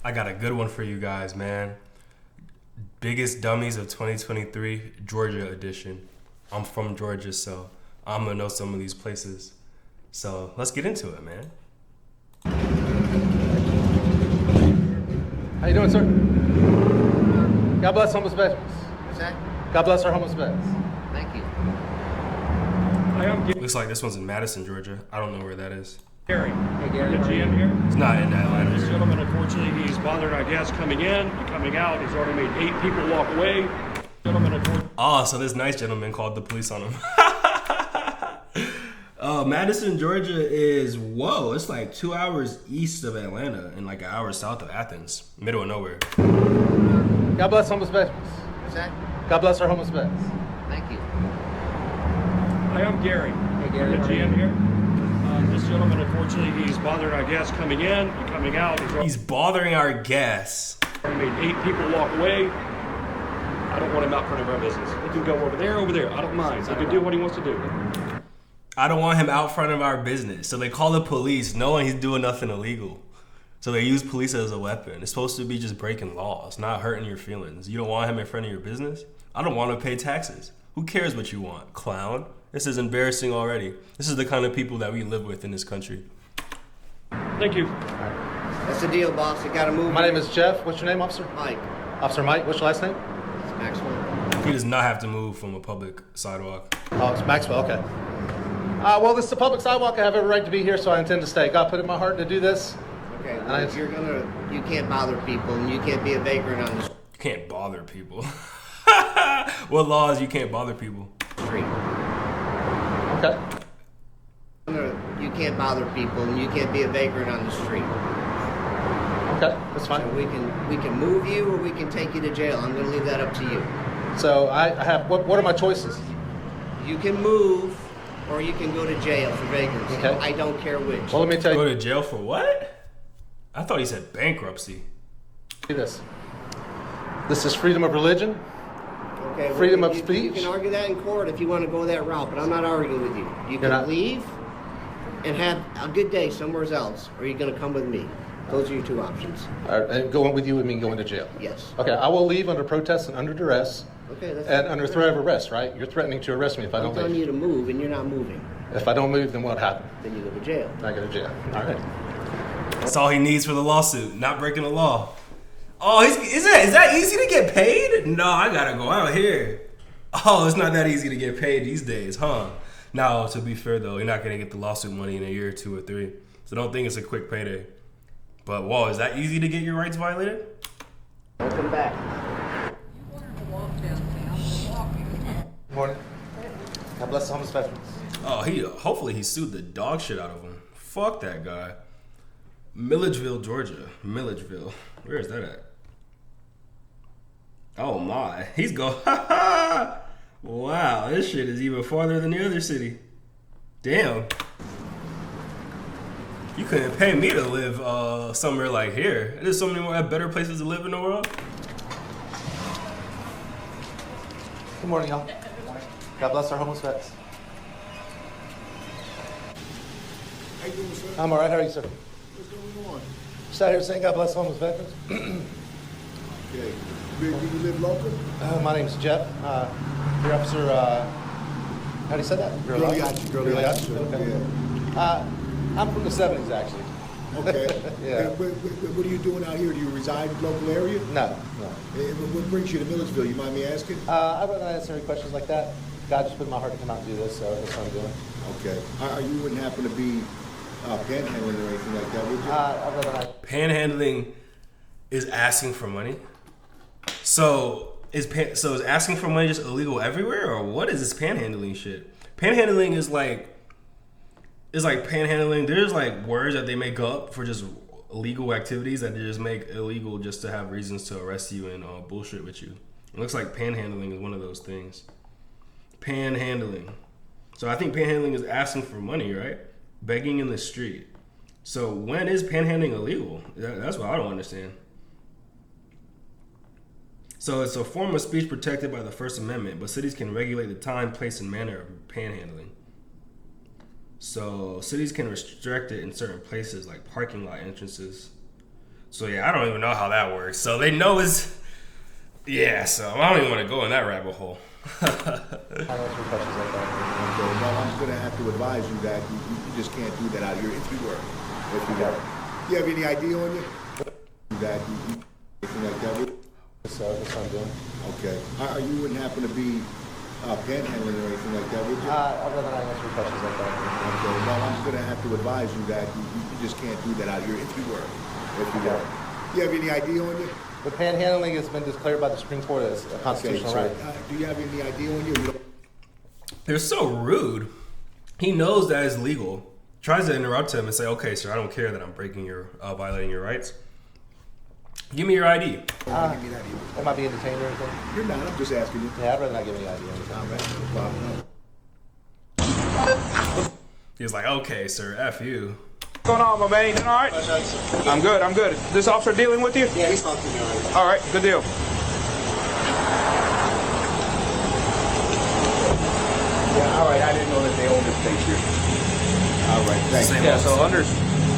I got a good one for you guys, man. Biggest dummies of 2023, Georgia edition. I'm from Georgia, so I'm gonna know some of these places. So let's get into it, man. How you doing, sir? God bless homeless veterans. What's that? God bless our homeless vets. Thank you. Looks like this one's in Madison, Georgia. I don't know where that is. Gary. Hey, Gary. The GM here. It's not in Atlanta. This area. gentleman, unfortunately, he's bothering our guests coming in and coming out. He's already made 8 people walk away. Gentleman, unfortunately. Oh, so this nice gentleman called the police on him. Madison, Georgia is, it's like 2 hours east of Atlanta and like an hour south of Athens. Middle of nowhere. God bless homeless veterans. What's that? God bless our homeless vets. Thank you. Hi, I'm Gary. Hey, Gary. The GM here. This gentleman, unfortunately, he's bothering our guests coming in and coming out. He's bothering our guests. Already made 8 people walk away. I don't want him out front of our business. He can go over there. I don't mind. He can do what he wants to do. I don't want him out front of our business. So they call the police knowing he's doing nothing illegal. So they use police as a weapon. It's supposed to be just breaking laws, not hurting your feelings. You don't want him in front of your business? I don't want to pay taxes. Who cares what you want, clown? This is embarrassing already. This is the kind of people that we live with in this country. Thank you. That's the deal, boss. You gotta move. My name is Jeff. What's your name, officer? Mike. Officer Mike. What's your last name? It's Maxwell. He does not have to move from a public sidewalk. Oh, it's Maxwell. Okay. Well, this is a public sidewalk. I have every right to be here, so I intend to stay. God put it in my heart to do this. Okay. Well, if you can't bother people, and you can't be a vagrant on the You can't bother people. What laws you can't bother people? street. Okay. You can't bother people, and you can't be a vagrant on the street. Okay. That's fine. So we can move you, or we can take you to jail. I'm gonna leave that up to you. So I have. What are my choices? You can move, or you can go to jail for vagrancy. Okay. I don't care which. Well, let me tell Go you to jail for what? I thought he said bankruptcy. this. This is freedom of religion. Okay, well, Freedom of you speech? can argue that in court if you want to go that route, but I'm not arguing with you. You can not- leave and have a good day somewhere else, or you're going to come with me. Those are your 2 options. And going with you would mean going to jail. Yes. Okay. I will leave under protest and under duress. Okay, that's And under threat of arrest, right? You're threatening to arrest me if I I'm don't telling leave. you to move, and you're not moving. If I don't move, then what happened? Then you go to jail. I go to jail. All right. That's all he needs for the lawsuit, not breaking the law. Oh, is that easy to get paid? No, I gotta go out here. Oh, it's not that easy to get paid these days, huh? Now, to be fair though, you're not gonna get the lawsuit money in a year or 2 or 3. So don't think it's a quick payday. But whoa, is that easy to get your rights violated? Welcome back. Good morning. God bless the homeless veterans. Oh, hopefully he sued the dog shit out of him. Fuck that guy. Milledgeville, Georgia. Milledgeville. Where is that at? Oh my. He's go. Wow, this shit is even farther than the other city. Damn. You couldn't pay me to live somewhere like here. There's so many more better places to live in the world. Good morning, y'all. God bless our homeless vets. How you doing, sir? I'm all right. How are you, sir? What's going on? Just out here saying God bless homeless veterans. Okay. You live local? My name's Jeff. Your officer, how do you say that? Gurliachi, Gurliachi, okay. I'm from the 70s, actually. Okay. Yeah. What are you doing out here? Do you reside in the local area? No. What brings you to Milledgeville? You mind me asking? I don't answer any questions like that. God just put in my heart to come out and do this, so that's what I'm doing. Okay. You wouldn't happen to be panhandling or anything like that, would you? I'd rather not. Panhandling is asking for money. So is asking for money just illegal everywhere, or what is this panhandling shit? Panhandling is like panhandling. There's like words that they make up for just illegal activities that they just make illegal just to have reasons to arrest you and bullshit with you. It looks like panhandling is one of those things. Panhandling. So I think panhandling is asking for money, right? Begging in the street. So when is panhandling illegal? That's what I don't understand. So it's a form of speech protected by the First Amendment, but cities can regulate the time, place, and manner of panhandling. So cities can restrict it in certain places like parking lot entrances. So yeah, I don't even know how that works. So they know it's, yeah, so I don't even want to go in that rabbit hole. I don't answer questions like that. Okay, well, I'm gonna have to advise you that you just can't do that out here if you were. You have any ID on you? That anything like that? That's what I'm doing. Okay. You wouldn't happen to be panhandling or anything like that, would you? I'd rather not answer questions like that. Okay, well, I'm gonna have to advise you that you just can't do that out here if you were. You have any ID on you? The panhandling has been declared by the Supreme Court as a constitutional so, right. do you have any ID on you? They're so rude. He knows that it's legal. Tries to interrupt him and say, "Okay, sir, I don't care that I'm breaking your, violating your rights. Give me your ID." Give me that either. Am I being detained or anything? You're not. I'm just asking you. Yeah, I'd rather not give any idea. He was like, "Okay, sir, F you." What's going on, my man? You doing all right? I'm good. I'm good. This officer dealing with you? Yeah, he's talking to me already. All right. Good deal. Yeah, all right. I didn't know that they own this place here. All right, thanks. Same Yeah. old So stuff.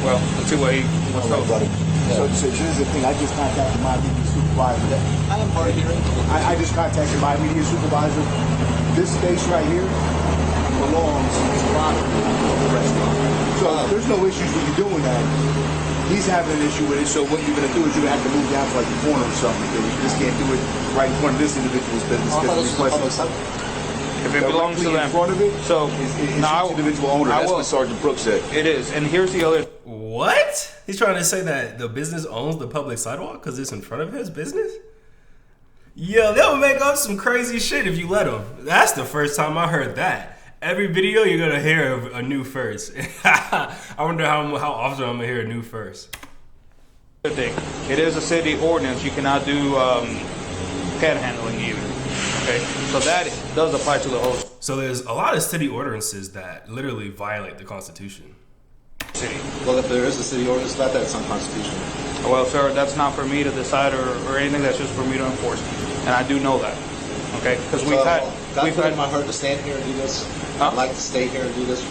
well, let's see what he wants All right, to. buddy. So here's the thing. I just contacted my immediate supervisor. I am hard of hearing. I just contacted my immediate supervisor. This space right here belongs to this property of the restaurant. So there's no issues with you doing that. He's having an issue with it, so what you're going to do is you're going to have to move down to like the corner or something, because you just can't do it right in front of this individual's business. If it belongs to Directly them. in front of it, So it's no, each individual owner. I That's will- what Sergeant Brooks said. It is. And here's the other. What? He's trying to say that the business owns the public sidewalk because it's in front of his business? Yo, they'll make up some crazy shit if you let them. That's the first time I heard that. Every video you're gonna hear a new first. I wonder how often I'm gonna hear a new first. Thing. It is a city ordinance. You cannot do panhandling either. Okay. So that does apply to the whole So there's a lot of city ordinances that literally violate the Constitution. city. Well, if there is a city ordinance about that, it's unconstitutional. Well, sir, that's not for me to decide or anything. That's just for me to enforce. And I do know that. Okay. Because we've had. God put it in my heart to stand here and do this. Huh? I'd like to stay here and do this.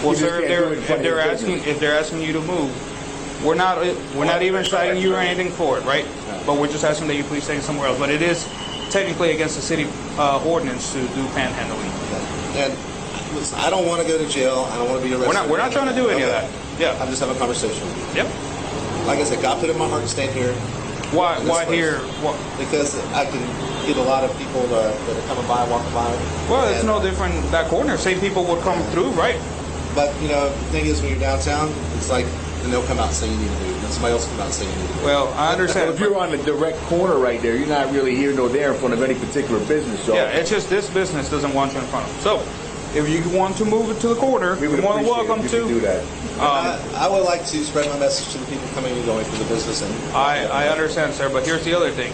Well, You just sir, can't do it in front of your if they're asking you to move, we're not even citing you or anything for it, right? But we're just asking that you please stay somewhere else. But it is technically against the city ordinance to do panhandling. And listen, I don't want to go to jail. I don't want to be arrested. We're not trying to do any of Okay. that. Yeah. I'm just having a conversation. Yep. Like I said, God put it in my heart to stand here Why This place. here? because I can get a lot of people that are coming by, walking by. Well, it's And, no different that corner. Same people would come through, right? But you know, the thing is, when you're downtown, it's like then they'll come out and say you need to move. Then somebody else will come out and say you need to move. Well, I understand. If you're on the direct corner right there, you're not really here nor there in front of any particular business. So Yeah, it's just this business doesn't want you in front of them. So, if you want to move it to the corner, we would you're more than appreciate welcome if you could do to. that. I would like to spread my message to the people coming and going through the business. And I understand, sir, but here's the other thing.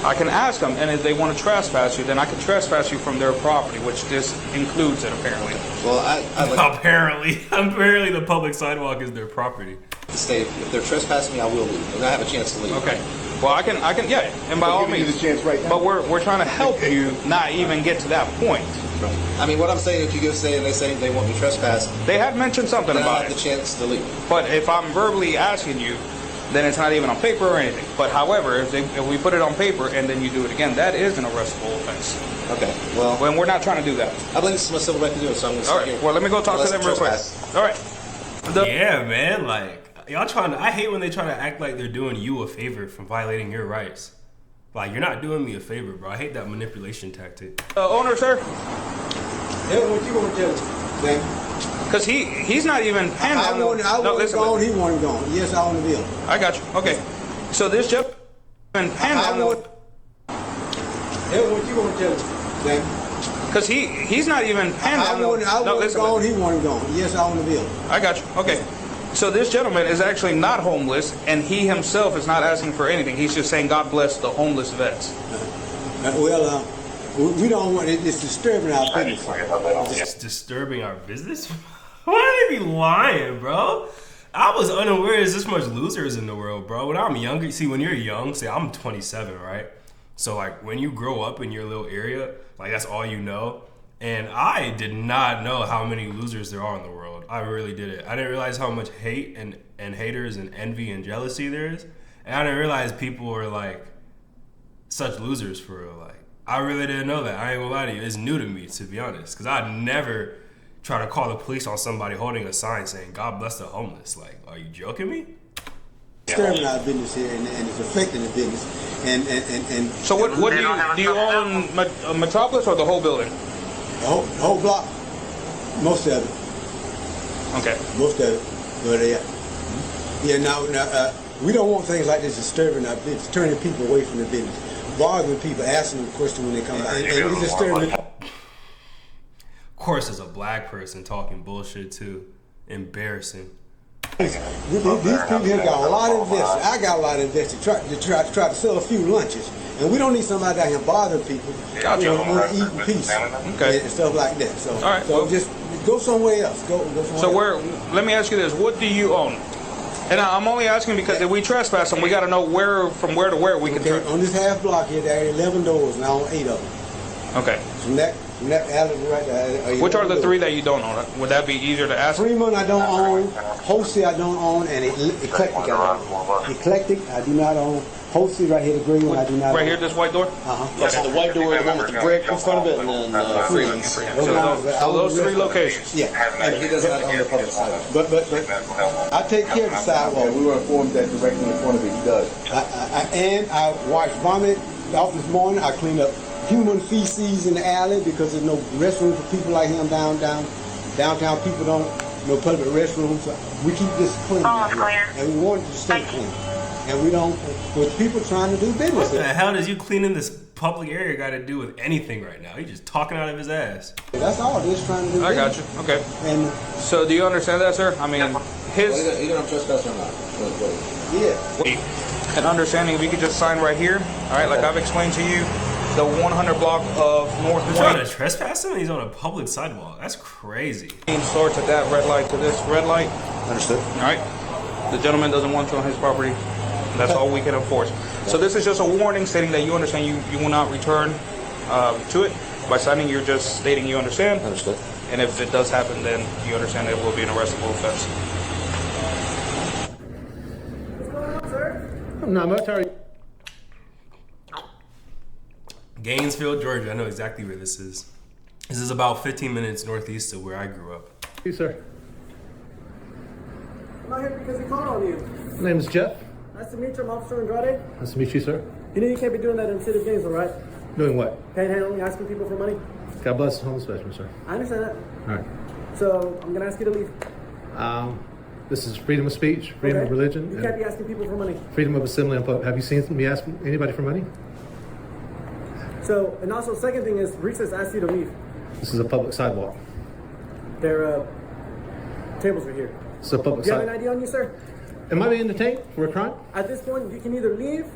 I can ask them, and if they want to trespass you, then I can trespass you from their property, which this includes it, apparently. Well, I'd like Apparently the public sidewalk is their property. to stay. If they're trespassing me, I will leave, and I have a chance to leave. Okay. Well, I can, yeah, and by I'm all giving you means. the chance right now. But we're trying to help you not even get to that point. I mean, what I'm saying, if you go say and they say they want me trespassed, They have mentioned something then I about have the it. chance to leave. But if I'm verbally asking you, then it's not even on paper or anything. But however, if we put it on paper and then you do it again, that is an arrestable offense. Okay. Well, When we're not trying to do that. I believe this is my civil right to do it, so I'm going to All sit right. here. Well, let me go talk to Unless them real quick. trespass. All right. Yeah, man. Like y'all trying to. I hate when they try to act like they're doing you a favor from violating your rights. Like you're not doing me a favor, bro. I hate that manipulation tactic. Owner, sir, Yeah, what you gonna tell him? Man, because he's not even panhandling. I No, want him listen. gone, he want him gone. Yes, I own the bill. I got you. Okay. So this gentleman panhandling Yeah, what you gonna tell him? Man, because he's not even panhandling. I want No, him listen. gone, he want him gone. Yes, I own the bill. I got you. Okay. So this gentleman is actually not homeless, and he himself is not asking for anything. He's just saying, "God bless the homeless vets." We don't want it. It's disturbing our business. It's disturbing our business. Why they be lying, bro? I was unaware there's this much losers in the world, bro. When I'm younger, see, when you're young, say I'm 27, right? So like when you grow up in your little area, like that's all you know. And I did not know how many losers there are in the world. I really didn't. I didn't realize how much hate and haters and envy and jealousy there is. And I didn't realize people were like such losers for real. Like, I really didn't know that. I ain't gonna lie to you. It's new to me, to be honest. Because I'd never try to call the police on somebody holding a sign saying, God bless the homeless. Like, are you joking me? Disturbing our business here, and it's affecting the business. And So what do you own Metropolis or the whole building? the whole block, most of it, Okay. most of it. But yeah, now we don't want things like this disturbing our business, turning people away from the business, bothering people, asking them questions when they come out, and it's disturbing. Of course, as a black person talking bullshit too. Embarrassing. These people here got a lot invested. I got a lot invested. Try to sell a few lunches, and we don't need somebody out here bothering people. Gotcha. Want to eat in peace, Okay. and stuff like that. So, All right, so well- just go somewhere else. Go somewhere. So else. let me ask you this: what do you own? And I'm only asking because if we trespass them, we got to know from where to where we can Okay, turn. on this half block here, there are 11 doors, and I own 8 of them. Okay. From that alley right there. Which are the 3 that you don't own? Would that be easier to ask? Fremont I don't own, Hosey I don't own, and Eclectic I don't own. Eclectic I do not own. Hosey right here, the green one I do not Right own. here, this white door. Uh-huh. So the white door, the one with the brick in front of it, and then Freeman's. So those 3 locations. Yeah. And he does not own the public sidewalk. But I take care of the sidewalk. We were informed that directly in front of it, he does. And I washed vomit off this morning. I cleaned up human feces in the alley because there's no restroom for people like him downtown. People don't no public restrooms. So we keep this clean, and we want it to stay clean. And we don't with people trying to do business. What the hell does you cleaning this public area got to do with anything right now? He's just talking out of his ass. That's all. Just trying to do I got business. you. Okay. And So do you understand that, sir? I mean, his You don't trespass or not? yeah. an understanding. If you could just sign right here. All right, like I've explained to you, the 100 block of North You're trying Point. to trespass him? He's on a public sidewalk. That's crazy. Starts at that red light to this red light. Understood. All right. The gentleman doesn't want you on his property. That's all we can enforce. So this is just a warning stating that you understand you will not return to it. By signing, you're just stating you understand. Understood. And if it does happen, then you understand it will be an arrestable offense. Not much. How are you? Gainesville, Georgia. I know exactly where this is. This is about 15 minutes northeast of where I grew up. You, sir. I'm not here because he called on you. My name is Jeff. Nice to meet you. I'm Officer Andrade. Nice to meet you, sir. You know you can't be doing that in the city of Gainesville, right? Doing what? Panhandling, asking people for money. God bless the homeless veteran, sir. I understand that. All right. So I'm gonna ask you to leave. This is freedom of speech, freedom Okay? of religion, You can't be and asking people for money. freedom of assembly and vote. Have you seen me ask anybody for money? So, and also, second thing is, Recess asked you to leave. This is a public sidewalk. Their tables are here. It's a public Do you have an sidewalk. ID on you, sir? Am I being detained for a crime? At this point, you can either leave,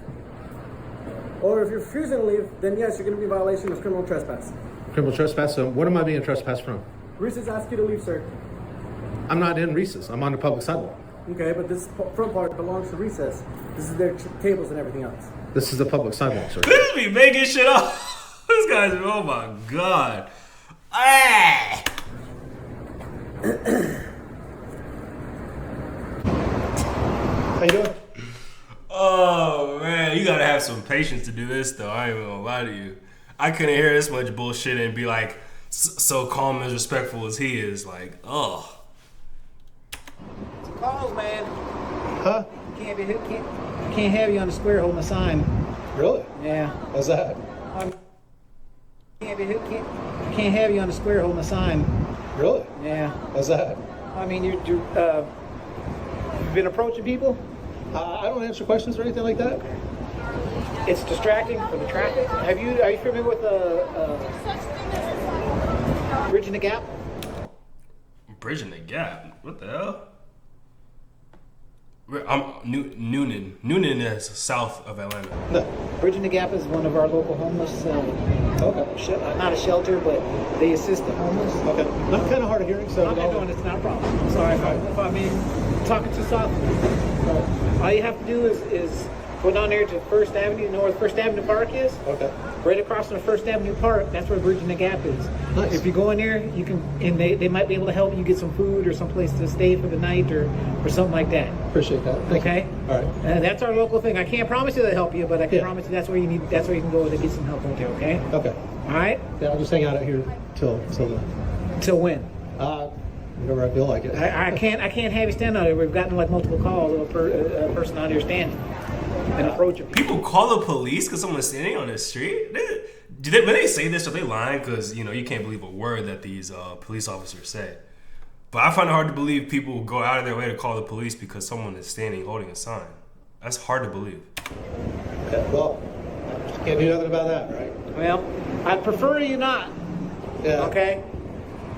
or if you're refusing to leave, then yes, you're going to be in violation of criminal trespass. Criminal trespass. So what am I being trespassed from? Recess asked you to leave, sir. I'm not in recess. I'm on the public sidewalk. Okay, but this front part belongs to Recess. This is their tables and everything else. This is the public sidewalk, sir. This be making shit up. This guy's, oh my God. Ah! How you doing? Oh man, you gotta have some patience to do this though. I ain't even gonna lie to you. I couldn't hear this much bullshit and be like so calm and respectful as he is. Like, oh. Calls, man. Huh? Can't have you on the square holding a sign. Really? Yeah. How's that? Can't have you on the square holding a sign. Really? Yeah. How's that? I mean, you've been approaching people. I don't answer questions or anything like that. It's distracting from the traffic. Are you familiar with Bridging the Gap? Bridging the Gap? What the hell? I'm Noonan. Noonan is south of Atlanta. No. Bridging the Gap is one of our local homeless. Not a shelter, but they assist the homeless. Okay. Not kind of hard of hearing, so. Okay, no, it's not a problem. I'm sorry if I mean talking too soft. All you have to do is go down there to First Avenue. You know where First Avenue Park is? Okay. Right across from First Avenue Park, that's where Bridging the Gap is. Nice. If you go in there, you can, and they might be able to help you get some food or some place to stay for the night or something like that. Appreciate that. Thank you. Okay? All right. That's our local thing. I can't promise you they'll help you, but I can promise you that's where you can go to get some help out there, okay? Okay. All right? Yeah, I'll just hang out here till Till when? whenever I feel like it. I can't have you stand out there. We've gotten like multiple calls of a person out here standing and approaching people. Call the police because someone's standing on the street? When they say this, are they lying? Because, you can't believe a word that these police officers say. But I find it hard to believe people go out of their way to call the police because someone is standing holding a sign. That's hard to believe. Okay, well, can't do nothing about that, right? Well, I'd prefer you not. Yeah. Okay?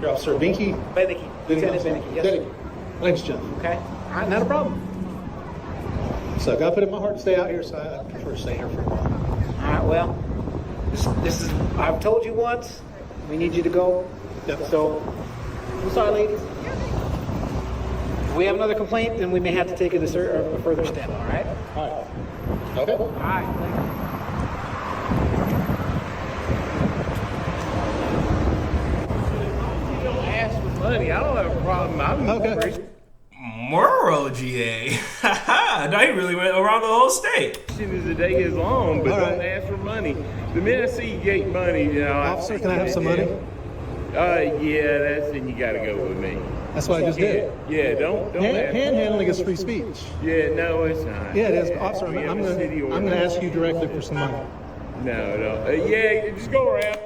You're Officer Binky? Beneke. Lieutenant Beneke, yes. Beneke. My name's Jeff. Okay? All right, not a problem. So I got to put it in my heart to stay out here, so I prefer to stay here for a while. All right, well, this is, I've told you once, we need you to go. Yep. So, I'm sorry, ladies. If we have another complaint, then we may have to take it a further step, all right? All right. Okay. All right, thank you. Ask for money. I don't have a problem. I'm okay. Morrow, GA. Now he really went around the whole state. As the day is long, but don't ask for money. The minute I see you get money, Officer, can I have some money? Yeah, that's then you got to go with me. That's what I just did. Yeah, don't ask. Panhandling is free speech. Yeah, no, it's not. Yeah, it is. Officer, I'm going to ask you directly for some money. No. Yeah, just go around.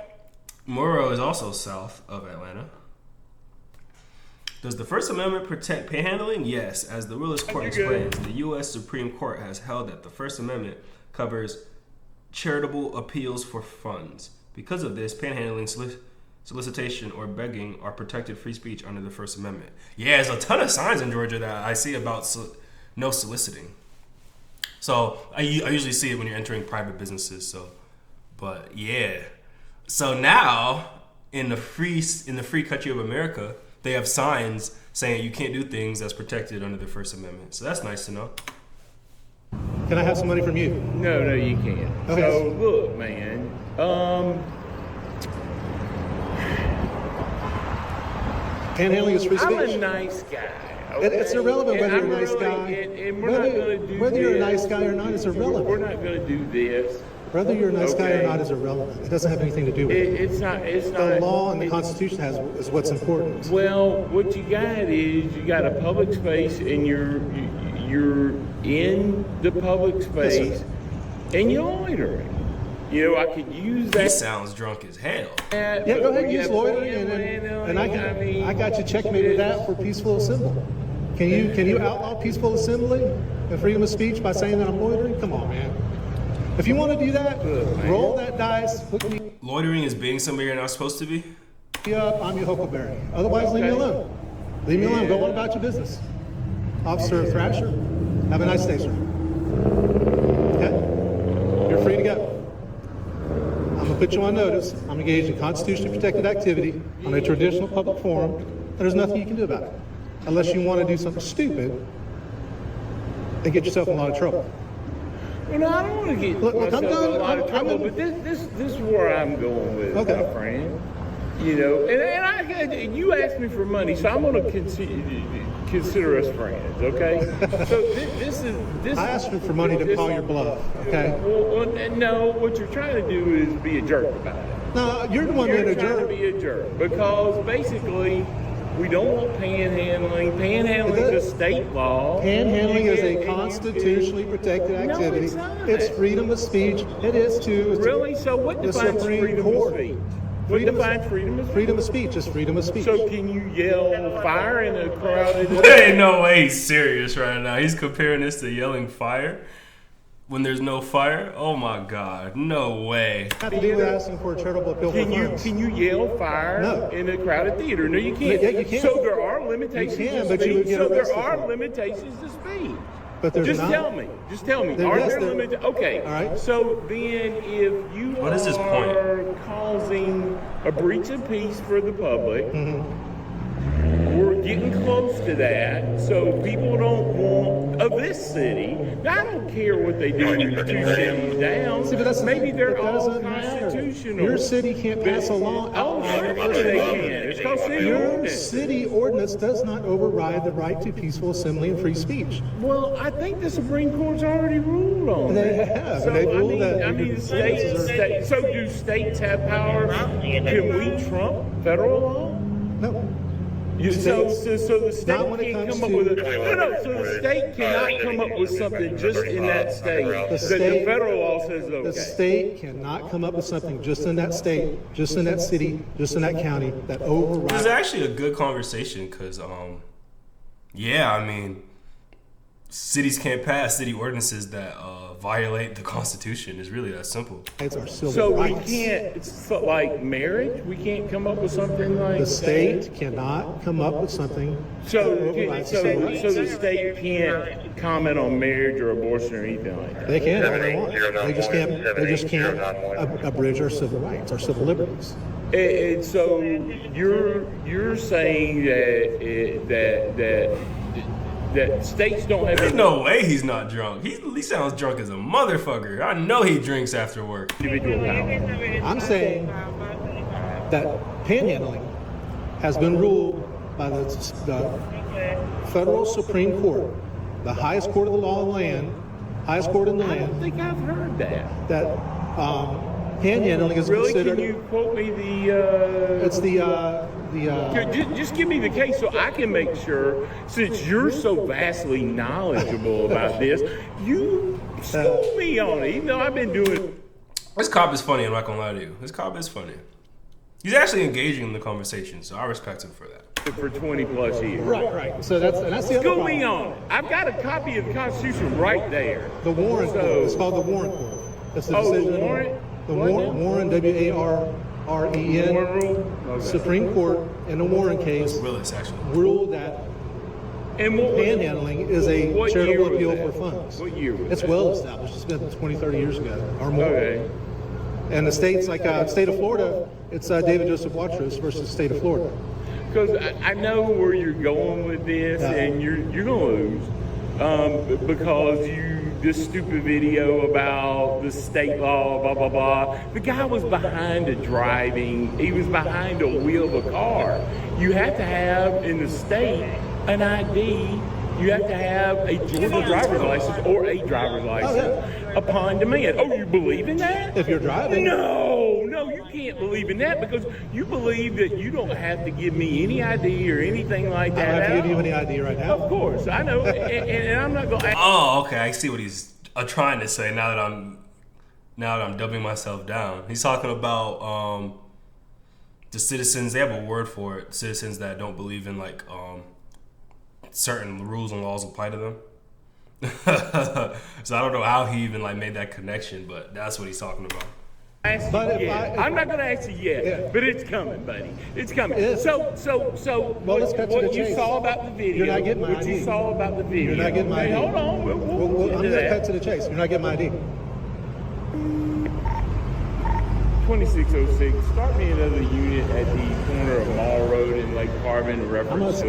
Morrow is also south of Atlanta. Does the First Amendment protect panhandling? Yes. As the Willis Court explains, the U.S. Supreme Court has held that the First Amendment covers charitable appeals for funds. Because of this, panhandling, solicitation, or begging are protected free speech under the First Amendment. Yeah, there's a ton of signs in Georgia that I see about no soliciting. So I usually see it when you're entering private businesses. But yeah. So now in the free country of America, they have signs saying you can't do things that's protected under the First Amendment. So that's nice to know. Can I have some money from you? No, you can't. Okay. So look, man. Panhandling is free speech. I'm a nice guy. Okay? It's irrelevant whether you're a nice guy. And we're not going to do whether this. you're a nice guy or not is irrelevant. We're not going to do this. Whether you're a nice guy or not is irrelevant. It doesn't have anything to do with it. It's not. The law and the Constitution is what's important. Well, what you got is you got a public space, and you're in the public space, and you're loitering. I could use that. He sounds drunk as hell. Yeah, go ahead and use loitering, and I got you checkmated that for peaceful assembly. Can you outlaw peaceful assembly and freedom of speech by saying that I'm loitering? Come on, man. If you want to do that, roll that dice. Loitering is being somewhere you're not supposed to be? I'm your huckleberry. Otherwise, leave me alone. Leave me alone. Go on about your business. Officer Thrasher, have a nice day, sir. Okay? You're free to go. I'm going to put you on notice. I'm engaged in constitutionally protected activity on a traditional public forum, and there's nothing you can do about it. Unless you want to do something stupid and get yourself in a lot of trouble. No, I don't want to get myself in a lot of trouble, but this is where I'm going with it, my friend. And you asked me for money, so I'm going to consider us friends, okay? So this. I asked you for money to call your bluff, okay? Well, no, what you're trying to do is be a jerk about it. No, you're the one being a jerk. You're trying to be a jerk because basically. We don't want panhandling. Panhandling is a state law. Panhandling is a constitutionally protected activity. No, it's not. It's freedom of speech. It is too. Really? So what defines freedom of speech? What defines freedom of speech? Freedom of speech is freedom of speech. So can you yell fire in a crowded? Hey, no way he's serious right now. He's comparing this to yelling fire when there's no fire? Oh my God, no way. Have to do with asking for a charitable appeal for funds. Can you yell fire in a crowded theater? No, you can't. Yeah, you can. So there are limitations to speech. So there are limitations to speech. But there's just not. Just tell me. Are there limitations? Okay. All right. So then if you are causing a breach of peace for the public, we're we're getting close to that, so people don't want of this city. I don't care what they do in the 2 cities down. See, but that's Maybe they're all doesn't matter. constitutional. Your city can't pass a law. Oh, sure they can. It's called city Your ordinance. city ordinance does not override the right to peaceful assembly and free speech. Well, I think the Supreme Court's already ruled on They that. have. So, They I ruled mean, that I mean, your states. ordinances So do states have power? Can we trump federal law? No. So the state Not when it can't comes come up to- with a so the state cannot come up with something just in that state that the state- federal law says is okay. The state cannot come up with something just in that state, just in that city, just in that county that This is overrides. actually a good conversation because, yeah, I mean, cities can't pass city ordinances that violate the Constitution. It's really that simple. It's our civil So we rights. can't, it's like marriage. We can't come up with something like The state cannot come up with something So, that overrides so, civil rights. so the state can't comment on marriage or abortion or anything like that. They can if they want. They just can't. They just can't abridge our civil rights, our civil liberties. And so you're saying that states don't have There's no way he's not drunk. He sounds drunk as a motherfucker. I know he drinks after work. individual power. I'm saying that panhandling has been ruled by the federal Supreme Court, the highest court of the law of the land, highest court in the I don't land. think I've heard that. That panhandling is Really? considered. Can you quote me the? It's the Just give me the case so I can make sure, since you're so vastly knowledgeable about this, you school me on it. Even though I've been doing. This cop is funny. I'm not gonna lie to you. This cop is funny. He's actually engaging in the conversation, so I respect him for that. For 20 plus years. right. So that's the other School problem. me on it. I've got a copy of the Constitution right there. The Warren Court. It's called the Warren Court. That's the Oh, the decision. Warren? The What Warren, now? Warren, W-A-R-R-E-N. Warren rule? Okay. Supreme Court in the Warren case Willis, actually. ruled that And what, panhandling is a what year charitable was appeal that? for funds. What year was It's that? well established. It's been 20, 30 years ago or more. Okay. And the states, like state of Florida, it's David Joseph Watros versus state of Florida. Because I know where you're going with this, Yeah. and you're gonna lose because this stupid video about the state law, blah blah blah. The guy was behind a driving. He was behind a wheel of a car. You have to have in the state an ID. You have to have a Georgia driver's license or a driver's license upon demand. Oh, you believe in that? If you're driving. No, you can't believe in that because you believe that you don't have to give me any ID or anything like I that. don't have to give you at any all. ID right now. Of course, I know, and I'm not going to. Oh, okay. I see what he's trying to say. Now that I'm dubbing myself down, he's talking about the citizens. They have a word for it. Citizens that don't believe in like certain rules and laws apply to them. So I don't know how he even like made that connection, but that's what he's talking about. But if I'm not going to ask you yet, Yeah. but it's coming, buddy. It's coming. It is. So Well, let's cut to what the you chase. saw about the video? You're not getting my What you ID. saw about the video? You're not getting my Hey, ID. hold on. We'll Well, get I'm to going to that. cut to the chase. You're not getting my ID. 2606. Start me another unit at the corner of Mall Road and Lake Carbon.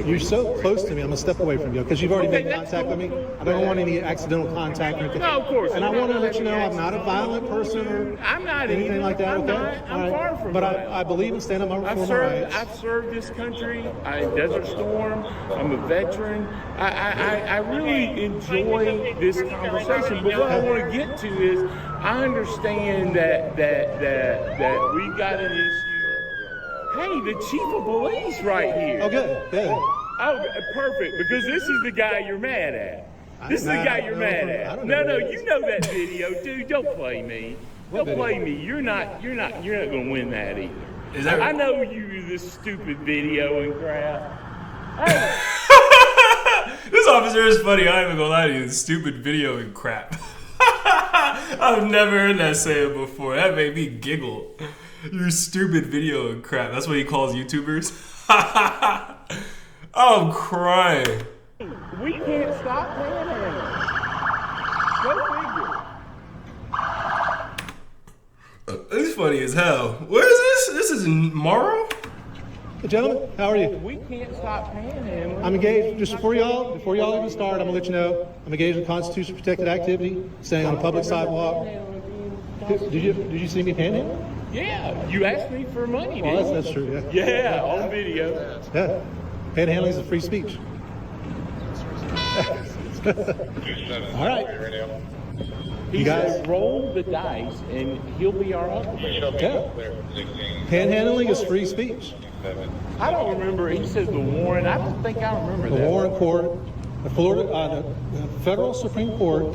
You're so close to me. I'm gonna step away from you because you've already Okay, made that's contact with me. cool. I don't want any accidental contact or anything. No, of course. And I We're want to not let you know having I'm not a violent person or I'm not anything either. like that. I'm Okay. not. I'm All right. far from But violent. I believe in standing up for I've my served. rights. I've served this country. Desert Storm. I'm a veteran. I really enjoy this conversation. But what I want to get to is, I understand that we've got an issue. Hey, the chief of police right here. Oh, good. Oh, perfect. Because this is the guy you're mad at. This is the guy you're mad at. No, you know that video, dude. Don't play me. Don't play me. You're not gonna win that either. Is that- I know you this stupid video and crap. Hey, This officer is funny. I ain't even gonna lie to you. Stupid video and crap. I've never heard that saying before. That made me giggle. You stupid video and crap. That's what he calls YouTubers. I'm crying. we can't stop panhandling. Go figure. It's funny as hell. Where is this? This is in Morrow? Gentlemen, how are you? We can't stop panhandling. I'm engaged, just before y'all even start, I'm gonna let you know, I'm engaged in constitution protected activity, staying on a public sidewalk. Did you see me panhandling? Yeah, you asked me for money, Well, didn't you? that's true, yeah. Yeah, on video. Yeah, panhandling is a free speech. All right. He You guys- said, roll the dice, and he'll be our huckleberry. Yeah. Panhandling is free speech. I don't remember. He said the Warren. I don't think I remember The that. Warren Court, the the federal Supreme Court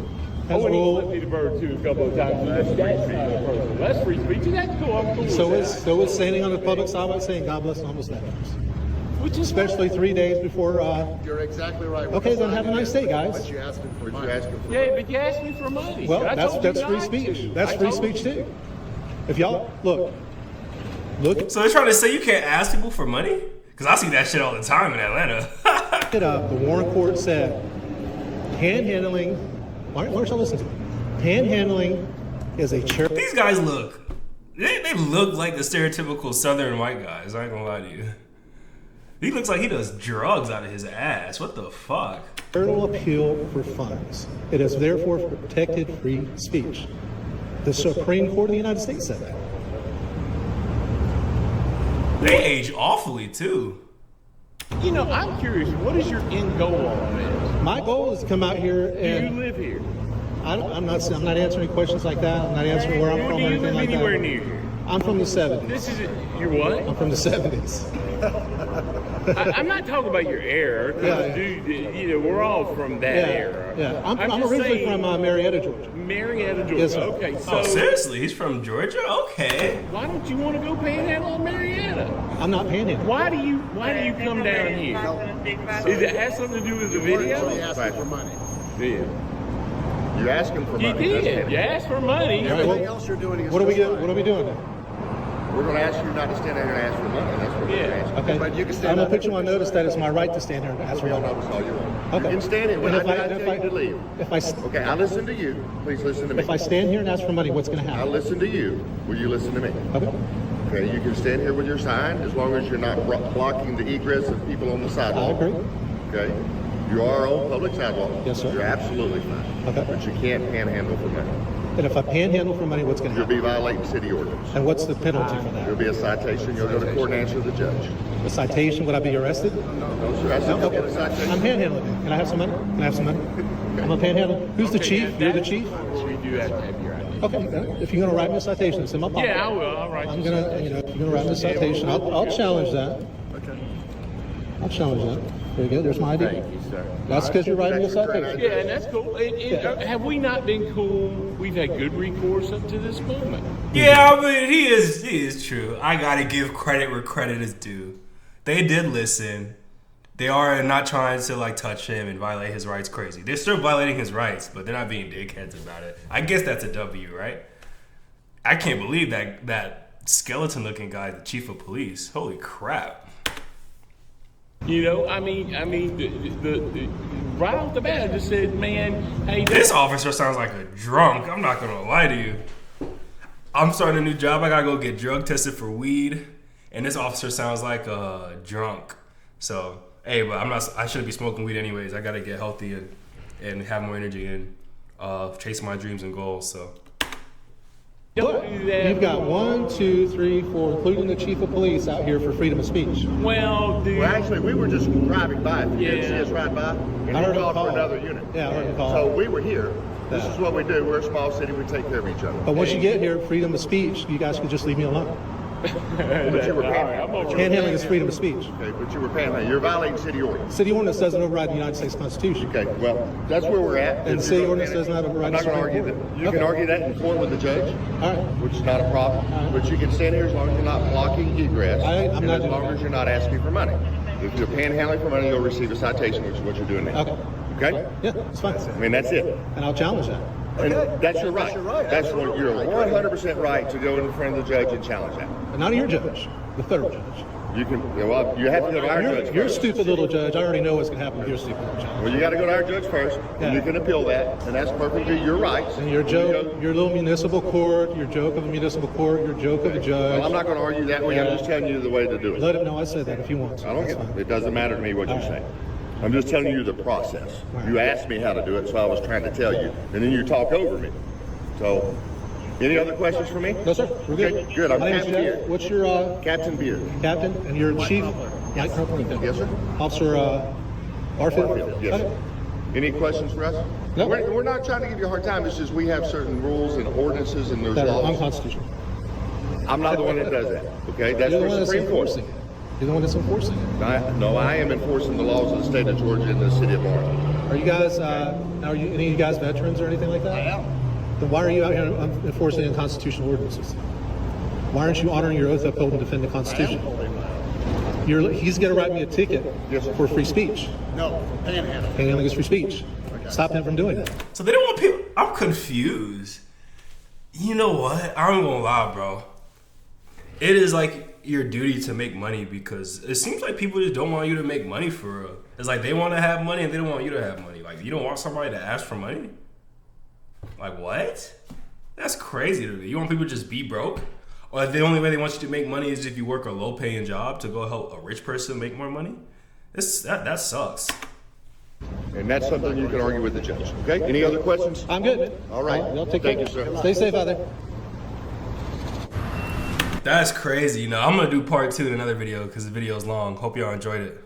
has Oh, and he ruled. flipped me the bird too a couple of times. That's free speech. That's free speech. That's cool. I'm cool So with is that. standing on the public sidewalk saying God bless the homeless veterans. Which is Especially 3 days before. You're exactly right. Okay, then have a nice day, guys. But you asked him for money. Yeah, but you asked me for money. Well, I that's told you free not speech. to. That's I free told speech you. too. If y'all look. So they're trying to say you can't ask people for money? Because I see that shit all the time in Atlanta. It up. The Warren Court said panhandling. Why don't y'all listen to me? Panhandling is a charity. These guys look. They look like the stereotypical Southern white guys. I ain't gonna lie to you. He looks like he does drugs out of his ass. What the fuck? Charitable appeal for funds. It is therefore protected free speech. The Supreme Court of the United States said that. They age awfully too. You know, I'm curious. What is your end goal on this? My goal is to come out here Do and you live here? I'm not answering questions like that. I'm not answering where I'm from Do or you anything live like anywhere that. near here? I'm from the 70s. This is your what? I'm from the 70s. I'm not talking about your era. 'Cause Yeah. dude, you know, we're all from that era. Yeah. I'm just originally saying, from Marietta, Georgia. Marietta, Georgia. Yes, sir. Okay, so Oh, seriously? He's from Georgia? Okay. why don't you want to go panhandle in Marietta? I'm not panhandling. Why do you come down here? Does it have something to do with the video? So he asked him for money. Yeah. You asked him for You money. did. You asked for money. Everything else you're doing is What are we just doing? fine. What are we doing then? We're going to ask you not to stand there and ask for money. That's what we're going to ask you. Okay. But you can I'm stand gonna up put you there on notice that it's my right to stand here and ask for We all money. notice all you want. Okay. You can stand here. When And I if tell you to leave. If I Okay, I listen to you. Please listen to me. if I stand here and ask for money, what's going to I happen? listen to you. Will you listen to me? Okay. Okay, you can stand here with your sign as long as you're not blocking the egress of people on the I sidewalk. agree. Okay? You are on public sidewalk. Yes, sir. You're absolutely fine. Okay. But you can't panhandle for money. And if I panhandle for money, what's going to You'll happen? be violating city ordinance. And what's the penalty for There'll that? be a citation. You'll go to court and answer the judge. A citation? Would I be arrested? No, sir. I said you'll get a citation. I'm panhandling. Then. Can I have some money? Can I have some money? I'm a panhandler. Who's the chief? You're the chief? We do have to have your ID. Okay. If you're going to write me a citation, it's in my pocket. Yeah, I will. I'll write I'm you. gonna, if you're gonna write me a citation, I'll challenge that. Okay. I'll challenge that. There you go. There's my ID. Thank you, sir. That's because you're writing me a citation. Yeah, and that's cool. Have we not been cool? We've had good recourse up to this moment. Yeah, I mean, he is true. I gotta give credit where credit is due. They did listen. They are not trying to like touch him and violate his rights crazy. They're still violating his rights, but they're not being dickheads about it. I guess that's a W, right? I can't believe that skeleton looking guy, the chief of police. Holy crap. You know, I mean, the right off the bat, I just said, man, hey, This officer sounds like a drunk. I'm not gonna lie to you. I'm starting a new job. I gotta go get drug tested for weed, and this officer sounds like a drunk. So, hey, but I shouldn't be smoking weed anyways. I gotta get healthy and have more energy and chase my dreams and goals. So. don't do that. You've got 1, 2, 3, 4, including the chief of police out here for freedom of speech. Well, dude. Well, actually, we were just driving by. If you didn't Yeah. see us ride by, and I he heard a called call. for another unit. Yeah, I heard a call. So we were here. This Yeah. is what we do. We're a small city. We take care of each other. But once you get here, freedom of speech, you guys can just leave me alone. But you were panhandling. Panhandling is freedom of speech. Okay, but you were panhandling. You're violating city ordinance. City ordinance doesn't override the United States Constitution. Okay, well, that's where we're at. And the city ordinance does not override I'm not the going to Supreme argue Court. that. You can Okay. argue that in court with the judge, All right. which is not a problem. But you can stand here as long as you're not blocking egress, I'm and not as doing long that. as you're not asking for money. If you're panhandling for money, you'll receive a citation, which is what you're doing now. Okay. Okay? Yeah, it's fine. I mean, that's it. And I'll challenge that. And that's your right. That's what you're 100% right to go in front of the judge and challenge that. But not your judge, the federal judge. You can, well, you have to go to our judge You're a first. stupid little judge. I already know what's going to happen with your stupid little judge. Well, you got to go to our judge first, and you can appeal that, and that's perfectly your rights. And your joke, your little municipal court, your joke of a municipal court, your joke of a judge. Well, I'm not going to argue that way. I'm just telling you the way to do it. Let him know I said that if he wants. I don't get it. It doesn't matter to me what you say. I'm just telling you the process. You asked me how to do it, so I was trying to tell you, and then you talk over me. So, any other questions for me? No, sir. We're good. Okay, good. I'm My name's Captain Jeff. Beard. What's your Captain Beard. captain and your chief? Mike Crumpler. Yes, sir. Officer Barfield. Barfield, yes, sir. Any questions for us? No. We're not trying to give you a hard time. It's just we have certain rules and ordinances and there's That are laws. unconstitutional. I'm not the one that does that. Okay, that's You're the for one that's Supreme Court. enforcing it. You're the one that's enforcing it. No, I am enforcing the laws of the state of Georgia and the city of Barnum. Are you guys? Are you any of you guys veterans or anything like that? I am. Then why are you out here enforcing unconstitutional ordinances? Why aren't you honoring your oath to uphold and defend the Constitution? He's going to write me a ticket for free speech. No, panhandling. Panhandling is free speech. Stop him from doing that. So they don't want people. I'm confused. You know what? I'm gonna lie, bro. It is like your duty to make money because it seems like people just don't want you to make money for real. It's like they want to have money and they don't want you to have money. Like you don't want somebody to ask for money. Like what? That's crazy to me. You want people to just be broke? Or the only way they want you to make money is if you work a low-paying job to go help a rich person make more money? That sucks. And that's something you can argue with the judge. Okay? Any other questions? I'm good. All right. Y'all take Thank care. you, sir. Stay safe out there. That's crazy. You know, I'm going to do part 2 in another video because the video is long. Hope y'all enjoyed it.